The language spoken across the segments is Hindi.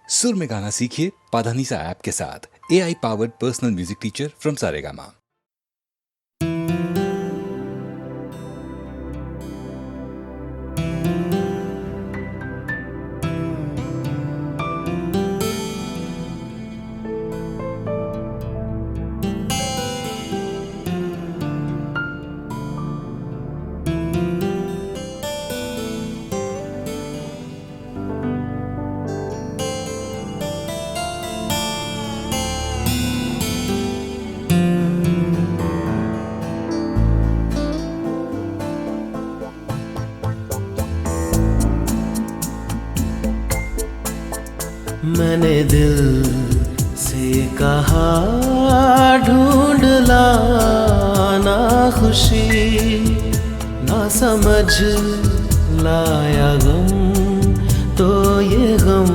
सुर में गाना सीखिए पाधानीसा ऐप के साथ। AI powered personal music teacher from Saregama. मैंने दिल से कहा ढूंढ लाना खुशी, ना समझ लाया गम तो ये गम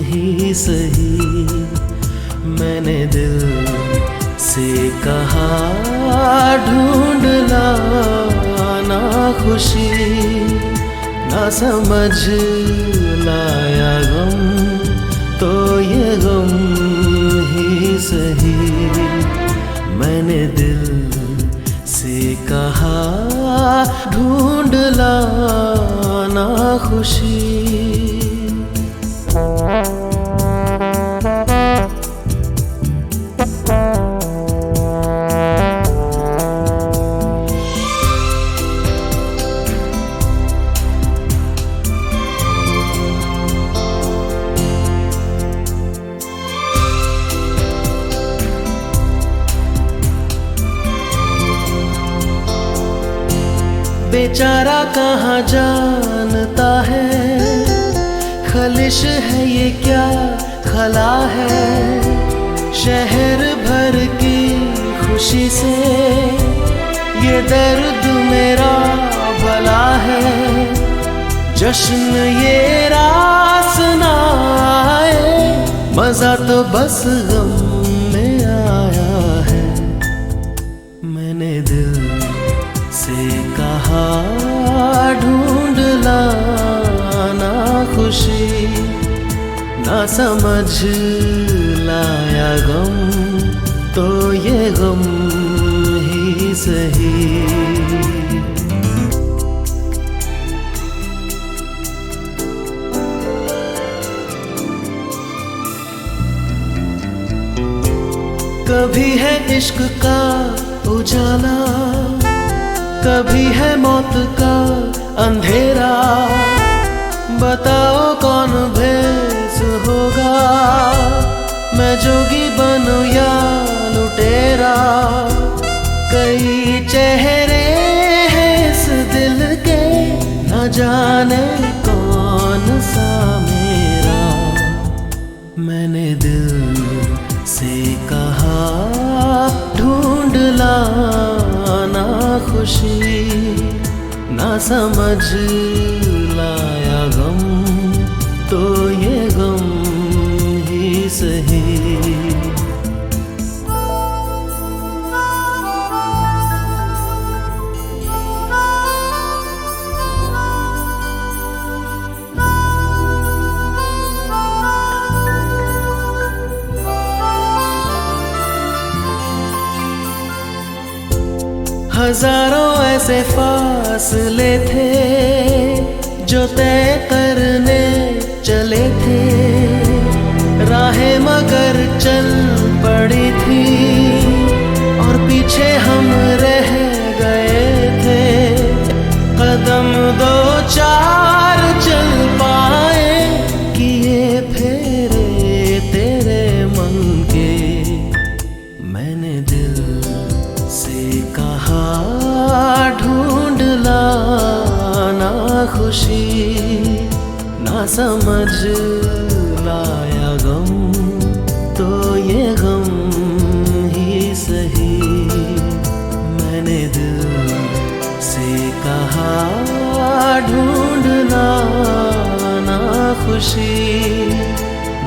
ही सही। मैंने दिल से कहा ढूंढ लाना खुशी, ना समझ लाया गम तो ये गम ही सही। मैंने दिल से कहा ढूंढ लाना खुशी। बेचारा कहाँ जानता है, खलिश है ये क्या खला है। शहर भर की खुशी से ये दर्द मेरा भला है। जश्न ये रास ना आए, मजा तो बस गम में आया है। मैंने दिल से कहा ढूंढ लाना खुशी, ना समझ लाया गम तो ये गम ही सही। कभी है इश्क का उजाला, कभी है मौत का अंधेरा। बताओ कौन भेस होगा, मैं जोगी बनूं या लुटेरा। कई चेहरे हैं इस दिल के, न जाने कौन सा मेरा। मैंने दिल से कहा ढूंढ लाना खुशी, ना समझ लाया गम तो ये गम ही सही। हजारों ऐसे फासले थे जो तय करने चले थे। राहें मगर चल पड़ी थी और पीछे हम रह गए थे। कदम दो चार चल पाए, किए फेरे तेरे मन के। मैंने दिल से कहा ढूंढ लाना खुशी, ना समझ लाया गम तो ये गम ही सही। मैंने दिल से कहा ढूंढ लाना खुशी,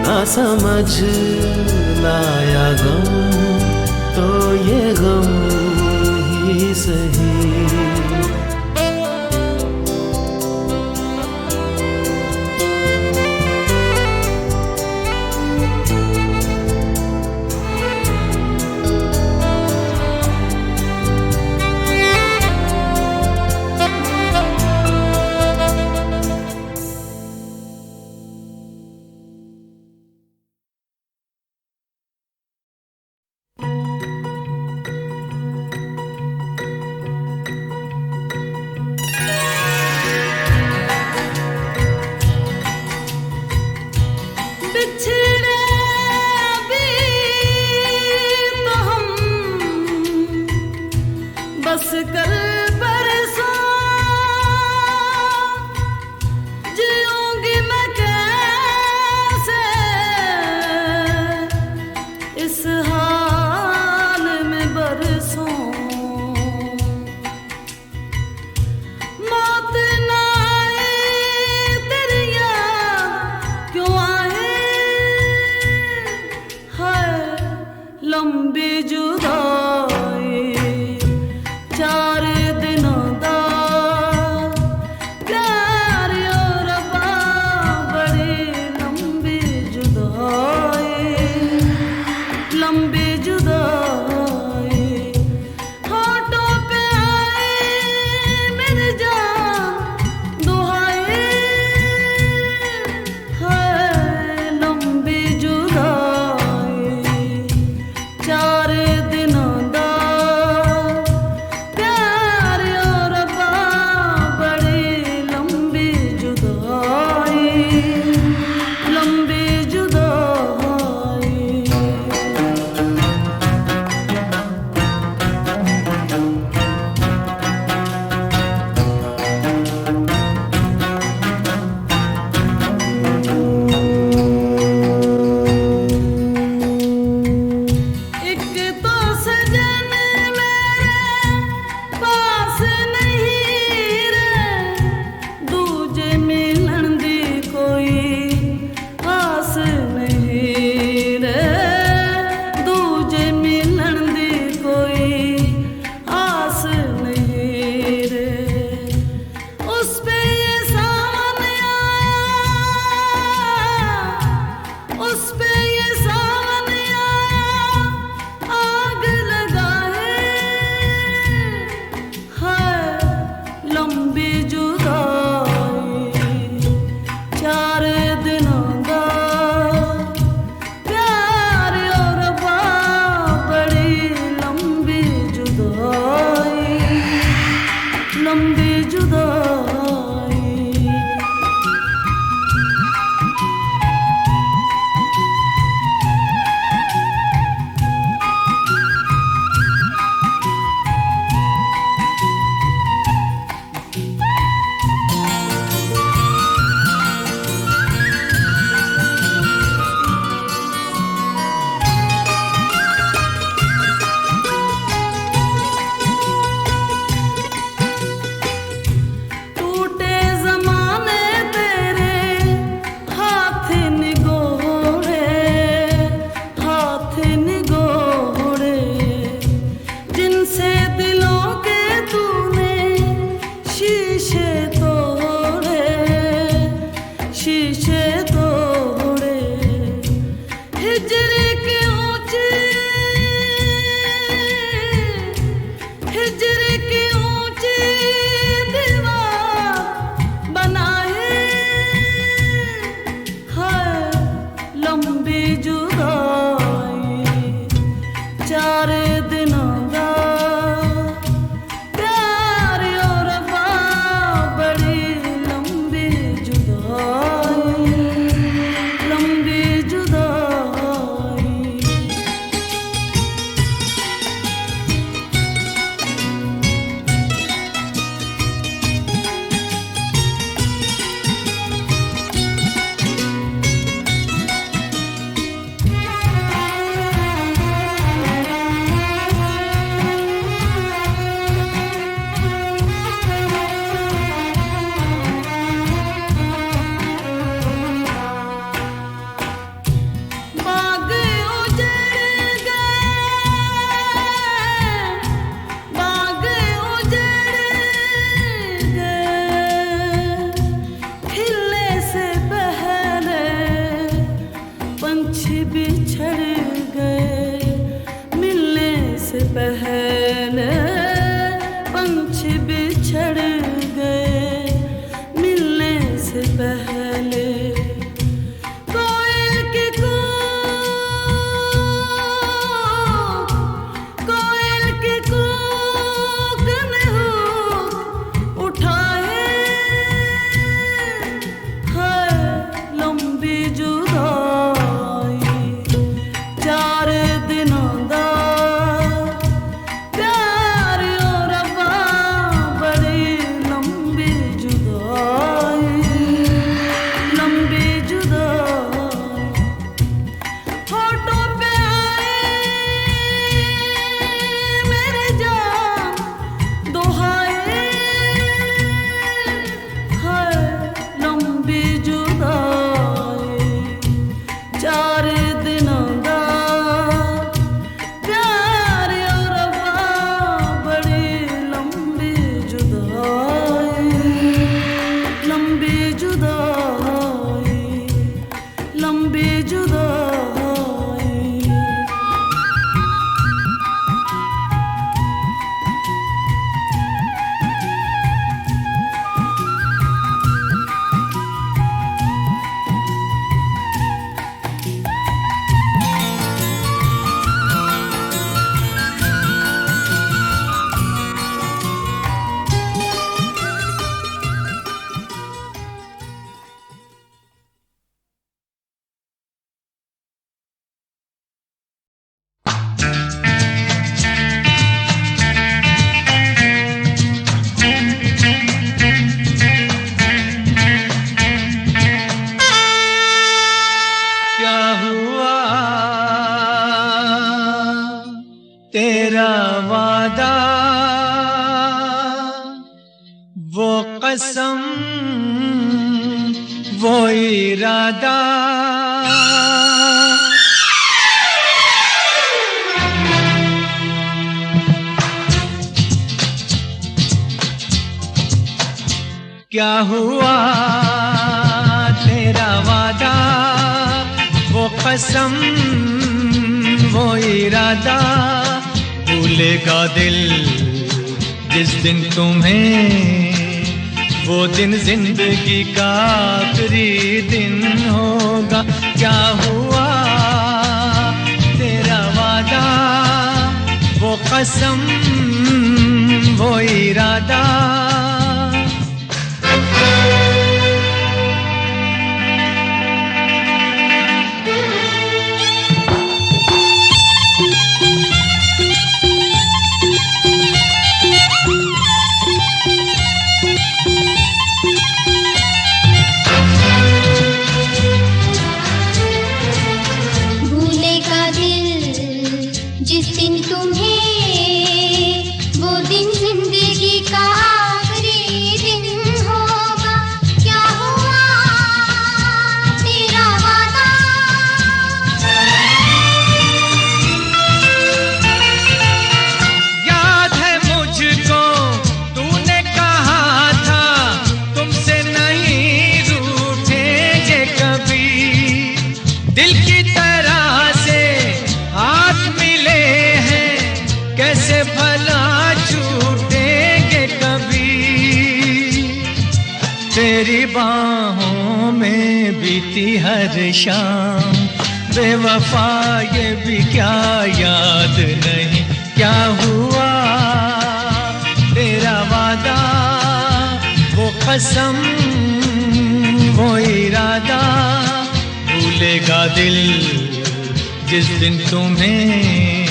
ना समझ लाया गम तो ये गम ही सही। बिछड़े अभी तो हम बस कल परसों जीऊंगी मैं कैसे इस हाल में बरसों मौत ना आए तेरी याद क्यों आए हाय लंबी जुदाई 4 दिनों दा प्यार और बड़ी लंबी जुदाई होठों पे आए मेरी जान दुहाई है लंबी जुदाई 4 दिनों दा प्यार और बड़ी लंबी जुदाई एक तो सजन मेरे पास नहीं रे दूजे मिलन दी कोई आस नहीं रे दूजे मिलन दी कोई आस नहीं रे उस पे ये सावन आया उस पे ये सावन आया आग लगाए है लंबी जुदाई 4 दिनों दा प्यार और बड़ी लंबी जुदाई टूटे ज़माने तेरे हाथ निगोड़े जिनसे दिलों के तूने शीशे तोड़े हिजर के ऊंची दीवार बनाए है लंबी जुदाई 4 दिनों दा प्यार और बड़ी लंबी जुदाई बाग उजड़ गए खिलने से पहले पंछी बिछड़ गए मिलने से पहले पंछी बिछड़ गए मिलने से पहले कोयल की कूक ने हुक उठाए है लंबी जुदाई 4 ਦਿਨਾਂ ਦਾ ਪਿਆਰ ਓ ਰੱਬਾ ਬੜੀ ਲੰਬੀ ਜੁਦਾਈ ਲੰਬੀ ਜੁਦਾਈ ਲੰਬੀ ਜੁਦਾਈ क्या हुआ तेरा वादा वो कसम वो इरादा क्या हुआ तेरा वादा वो कसम वो इरादा भूलेगा दिल जिस दिन तुम्हें वो दिन जिंदगी का आखिरी दिन होगा क्या हुआ तेरा वादा वो कसम वो इरादा भूलेगा दिल जिस दिन तुम्हें वो दिन जिंदगी का आखिरी दिन होगा क्या हुआ तेरा वादा याद है मुझको तूने कहा था तुमसे नहीं रूठेंगे कभी दिल की तरह से हाथ मिले हैं कैसे भला छूटेंगे कभी तेरी बाहों में बीती हर शाम बेवफा ये भी क्या याद नहीं क्या हुआ तेरा वादा वो कसम वो इरादा भूलेगा दिल जिस दिन तुम्हें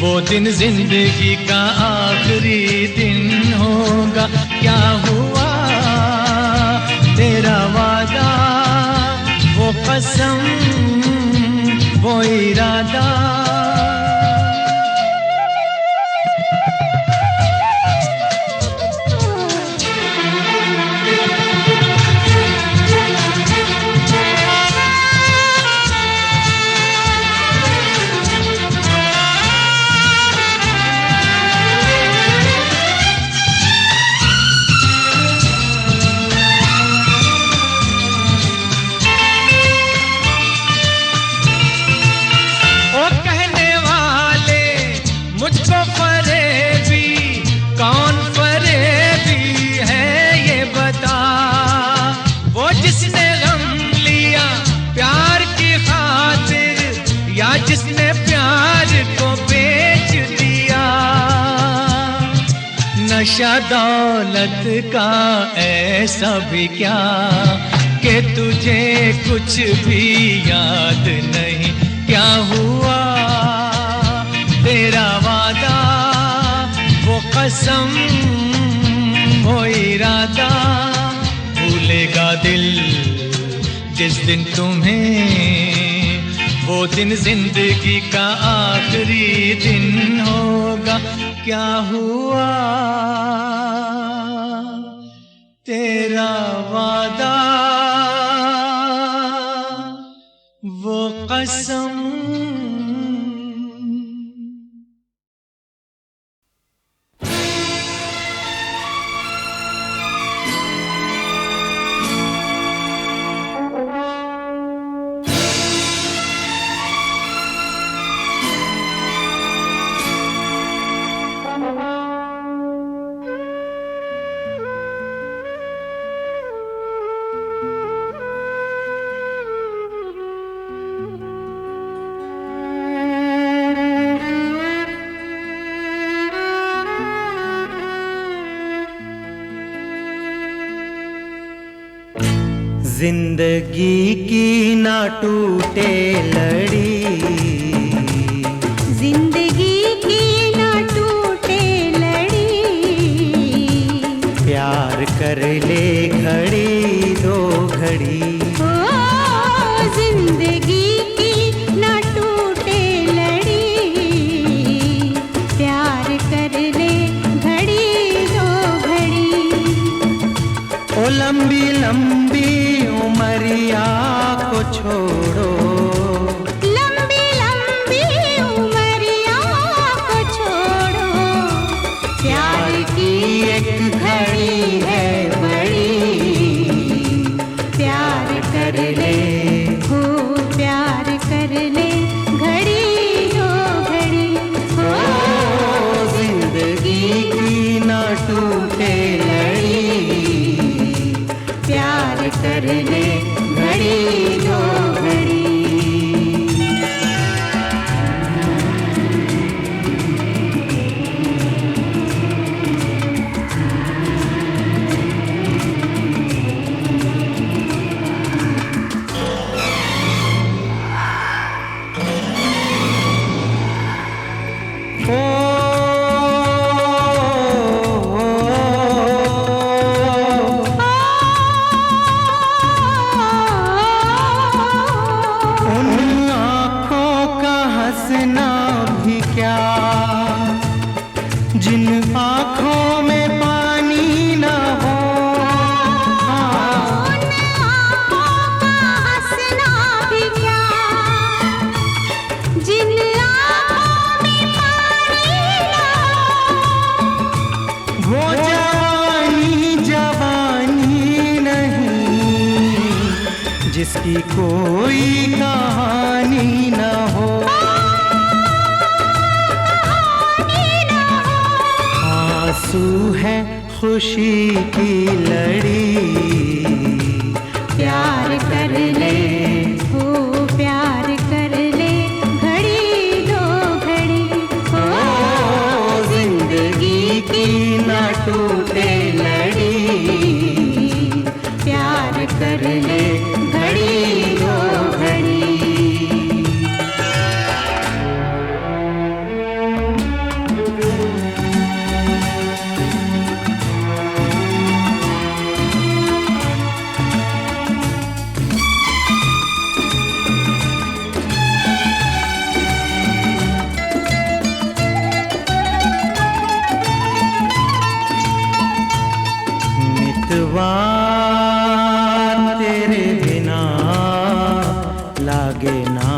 वो दिन जिंदगी का आखिरी दिन होगा क्या हुआ तेरा वादा वो कसम वो इरादा जिसने प्यार को बेच दिया नशा दौलत का ऐसा भी क्या कि तुझे कुछ भी याद नहीं क्या हुआ तेरा वादा वो कसम वो इरादा भूलेगा दिल जिस दिन तुम्हें वो दिन जिंदगी का आखिरी दिन होगा क्या हुआ तेरा वादा वो कसम जिंदगी की ना टूटे लड़ी, जिंदगी की ना टूटे लड़ी, प्यार कर ले घड़ी दो घड़ी। ओ जिंदगी की ना टूटे लड़ी, प्यार कर ले घड़ी दो घड़ी। ओ लंबी लंबी उमरिया को छोड़ो, लंबी लंबी उमरिया को छोड़ो, प्यार की एक घड़ी है बड़ी, प्यार कर ले हो प्यार कर ले घड़ी दो घड़ी। हो जिंदगी की ना टूटे लड़ी, प्यार कर ले घड़ी दो घड़ी। जिन आँखों में पानी न हो, उन आँखों का हंसना भी क्या, जिन आँखों में पानी न हो, वो जवानी जवानी नहीं जिसकी कोई कहानी न हो। आंसू है खुशी की लड़ी, प्यार कर ले हो प्यार कर ले घड़ी दो घड़ी। हो जिंदगी की ना टूटे लड़ी, प्यार कर ले घड़ी दो घड़ी। मितवा तेरे बिना लागे ना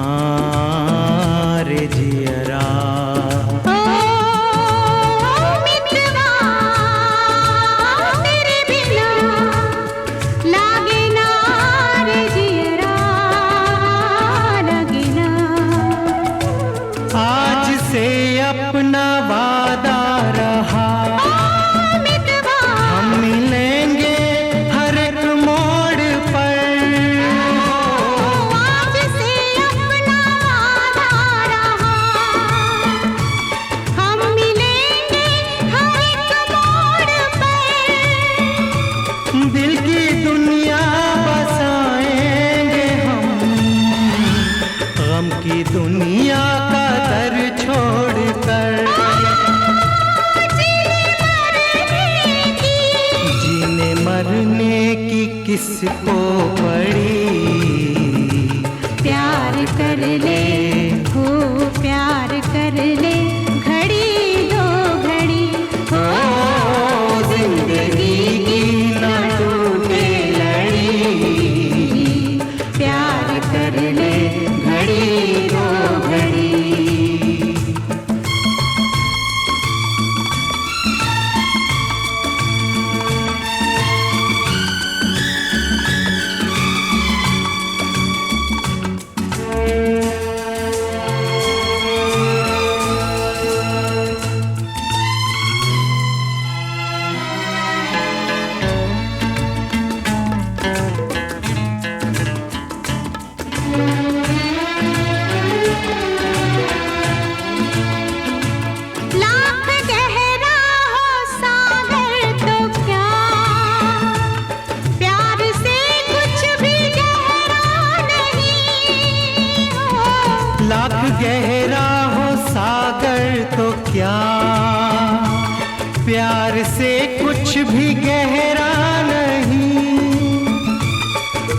रे जियरा, ओ मितवा तेरे बिना लागे ना रे जियरा, लागे ना। आज से अपना वादा रहा, मितवा हम मिलेंगे हर एक मोड़ पर। आज से अपना वादा रहा, हम मिलेंगे हर एक मोड़ पर। दिल की दुनिया बसाएंगे हम, गम की दुनिया का दर छोड़कर। जीने मरने की किसको पड़ी, प्यार कर ले हो प्यार कर ले घड़ी दो घड़ी। हो जिंदगी की ना टूटे लड़ी, प्यार कर ले गहरा हो सागर तो क्या, प्यार से कुछ भी गहरा नहीं।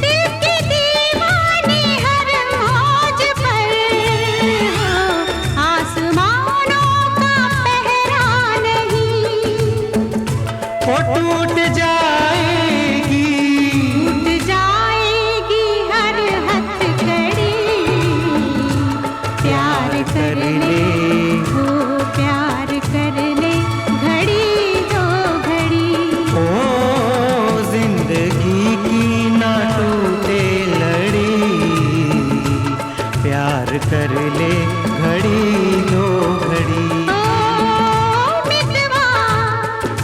दिल के दीवाने हर मौज पर हो, आसमानों का पहरा नहीं। वो टूट जाएगी, टूट जाएगी हर हथकड़ी। प्यार कर ले हो, प्यार कर ले घड़ी दो घड़ी। ओ जिंदगी की ना टूटे लड़ी, प्यार कर ले घड़ी दो घड़ी। ओ मितवा,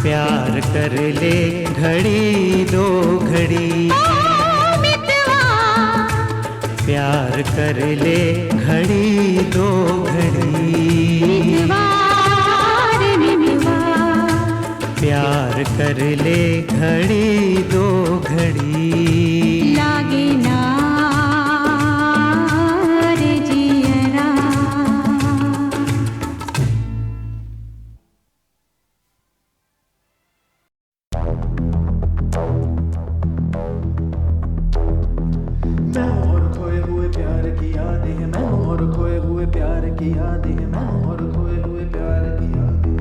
प्यार कर ले घड़ी दो घड़ी। ओ मितवा, प्यार कर ले घड़ी दो घड़ी। मितवा रे मितवा। प्यार कर ले घड़ी दो घड़ी। लागे ना रे जियरा। मैं हूँ और खोए हुए प्यार की यादें हैं, मैं हूँ और खोए हुए प्यार की यादें हैं, मैं हूँ और खोए हुए प्यार की यादें।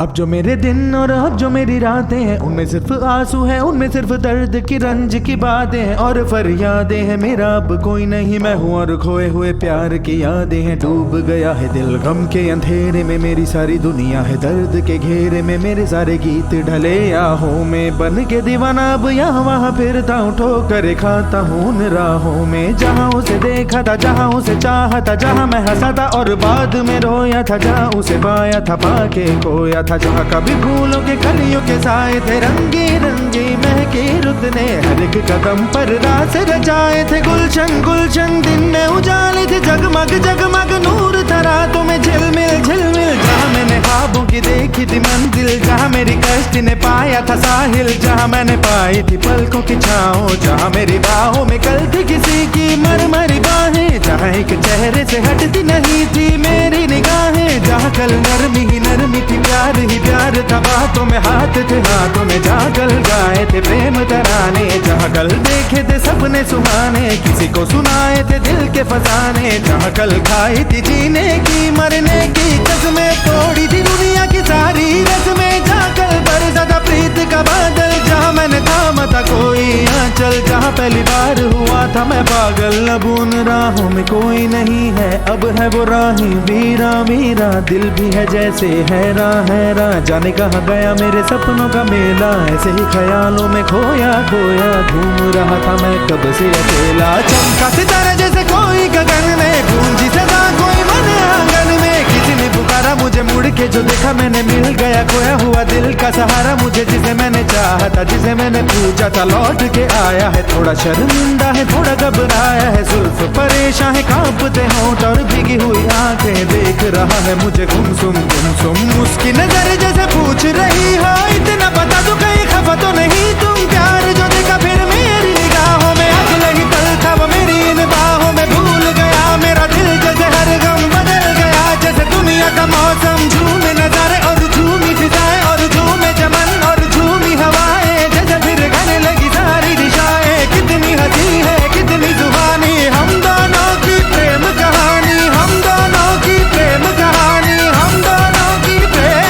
अब जो मेरे दिन और अब जो मेरी रातें हैं, उनमें सिर्फ आंसू हैं, उनमें सिर्फ दर्द की रंज की बातें हैं और फरियादें हैं। मेरा अब कोई नहीं, मैं हूँ और खोए हुए प्यार की यादें हैं। डूब गया है दिल गम के अंधेरे में, मेरी सारी दुनिया है दर्द के घेरे में। मेरे सारे गीत ढले आहों में, बन के दीवाना अब यहाँ वहाँ फिरता हूँ, ठोकर खाता हूँ उन राहों में। जहाँ उसे देखा था, जहाँ उसे चाहा था, जहाँ मैं हंसा था और बाद में रोया था, जहाँ उसे पाया था पाके खोया था, जहाँ कभी फूलों के कलियों के साए थे, रंगी रंगी महके रुत ने हर एक कदम पर रास रचाए थे। गुलशन गुलशन दिन में उजाले थे, जगमग जगमग नूर था रातों में झिलमिल झिलमिल। जहाँ मैंने ख्वाबों की देखी थी मंजिल, जहाँ मेरी कश्ती ने पाया था साहिल, जहाँ मैंने पाई थी पलकों की छाँव, जहाँ मेरी बाहों में कल थी किसी की मरमरी बाहें, जहाँ एक चेहरे से हटती नहीं थी मेरी निगाहें, जहाँ कल नरमी ही नरमी थी, प्यार ही प्यार था, बातों में हाथ थे हाथों में, जहाँ कल गाए थे प्रेम तराने, जहाँ कल देखे थे सपने सुहाने, किसी को सुनाए थे दिल के फसाने, जहाँ कल खाई थी जीने की मरने की कसमें, तोड़ी थी दुनिया की सारी रस्में, जहाँ कल बरसा था प्रीत का बादल, जहाँ मैंने थामा था कोई आंचल, जहाँ पहली बार हुआ था मैं पागल। अब उन राहों में कोई नहीं है, अब है वो राही वीरा वीरा, दिल भी है जैसे हैरान हैरान, जाने कहाँ गया मेरे सपनों का मेला, ऐसे ही ख्यालों में खोया खोया घूम रहा था मैं कब से अकेला। चमका सितारा जैसे कोई गगन में, गूंजी सदा कोई मन आंगन में, किसी ने पुकारा मुझे मुड़ के जो देखा मैंने, मिल गया खोया हुआ दिल का सहारा मुझे, जिसे मैंने चाहा था जिसे मैंने पूछा था लौट के आया है। थोड़ा शर्मिंदा है थोड़ा घबराया है, जुल्फ परेशान है कांपते होंठ और भीगी हुई आंखें, देख रहा है मुझे गुमसुम गुमसुम, उसकी नजर जैसे पूछ रही हो इतना बता दो कहीं खफा तो नहीं तुम। प्यार जो देखा फिर मेरी निगाहों में, अगले ही पल था वो मेरी इन बाहों में, भूल गया मेरा दिल जैसे हर गम बदल गया, जैसे दुनिया का मौसम झूमे नजारे और झूमी फिजाएं और झूमे चमन और झूमी हवाएं, जैसे फिर गाने लगी सारी दिशाएं, कितनी हंसी है कितनी जुबानी, हम दोनों की प्रेम कहानी, हम दोनों की प्रेम कहानी, हम दोनों की प्रेम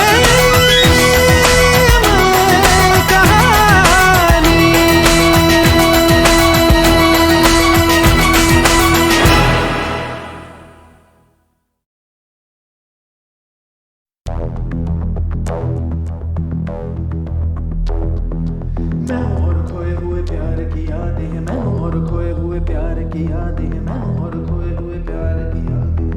कहानी। मैं हूँ और खोए हुए प्यार की यादें हैं, मैं हूँ और खोए हुए प्यार की यादें हैं, मैं हूँ और खोए हुए प्यार की यादें।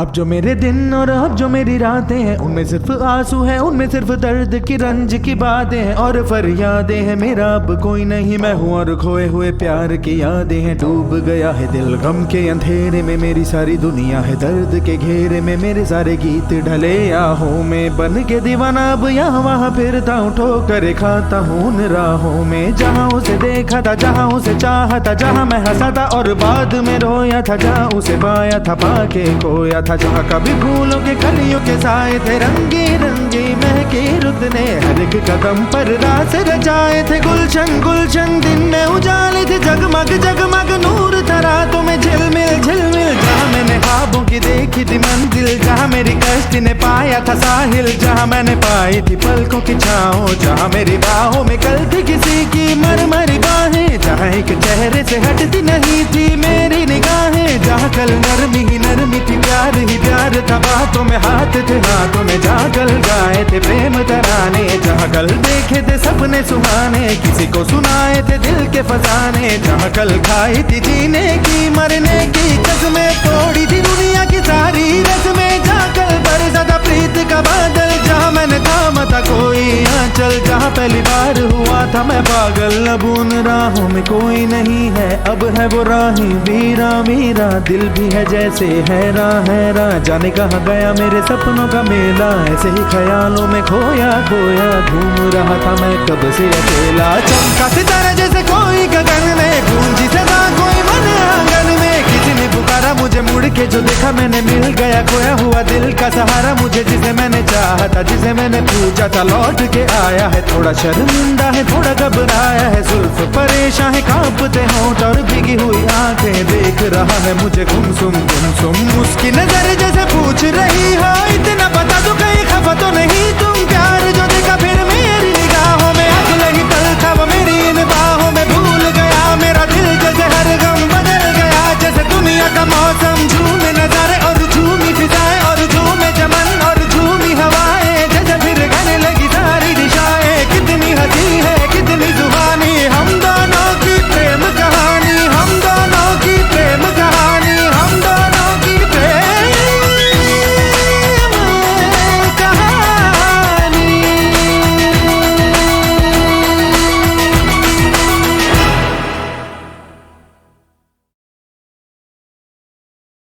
अब जो मेरे दिन और अब जो मेरी रातें हैं, उनमें सिर्फ आंसू है, उनमें सिर्फ दर्द की रंज की बातें हैं और फरियादें हैं। मेरा अब कोई नहीं, मैं हूँ और खोए हुए प्यार की यादें हैं। डूब गया है दिल गम के अंधेरे में, मेरी सारी दुनिया है दर्द के घेरे में। मेरे सारे गीत ढले आहों में, बन के दीवाना अब यहाँ वहाँ फिरता हूँ, ठोकर खाता हूँ उन राहों में। जहाँ उसे देखा था, जहाँ उसे चाहा था, जहाँ मैं हंसा था और बाद में रोया था, जहाँ उसे पाया था पाके खोया था, जहाँ कभी फूलों के कलियों के साए थे, रंगी रंगी महके रुत ने हर एक कदम पर रास रचाए थे। गुलशन गुलशन दिन में उजाले थे, जगमग जगमग नूर था रातों में झिलमिल झिलमिल। जहाँ मैंने ख्वाबों की देखी थी मंजिल, जहाँ मेरी कश्ती ने पाया था साहिल, जहाँ मैंने पाई थी पलकों की छाँव, जहाँ मेरी बाहों में कल थी किसी की मरमरी बाहें, जहाँ एक चेहरे से हटती नहीं थी मेरी निगाहें, जहाँ कल नरमी ही नरमी थी, प्यार ही प्यार था, बातों में हाथ थे हाथों में, जहाँ कल गाए थे प्रेम तराने, जहाँ कल देखे थे सपने सुहाने, किसी को सुनाए थे दिल के फसाने, जहाँ कल खाई थी जीने की मरने की कसमें, तोड़ी थी दुनिया की सारी रस्में, जहाँ कल बरसा था प्रीत का बादल, जहाँ मैंने थामा था कोई आंचल, जहाँ पहली बार हुआ था मैं पागल। अब उन राहों में कोई नहीं है, अब है वो राही वीरा वीरा, दिल भी है जैसे हैरान हैरान, जाने कहाँ गया मेरे सपनों का मेला, ऐसे ही ख्यालों में खोया खोया घूम रहा था मैं कब से अकेला। चमका सितारा जैसे कोई गगन में, गूंजी सदा कोई मन आंगन में, किसी ने पुकारा मुझे मुड़ के जो देखा मैंने, मिल गया खोया हुआ दिल का सहारा मुझे, जिसे मैंने चाहा था जिसे मैंने पूछा था, लौट के आया है। थोड़ा शर्मिंदा है थोड़ा घबराया है, जुल्फ परेशान है कांपते होंठ और भीगी हुई आंखें, देख रहा है मुझे गुमसुम गुमसुम, उसकी नजर जैसे पूछ रही हो इतना बता दो कहीं खफा तो नहीं तुम, प्यार जो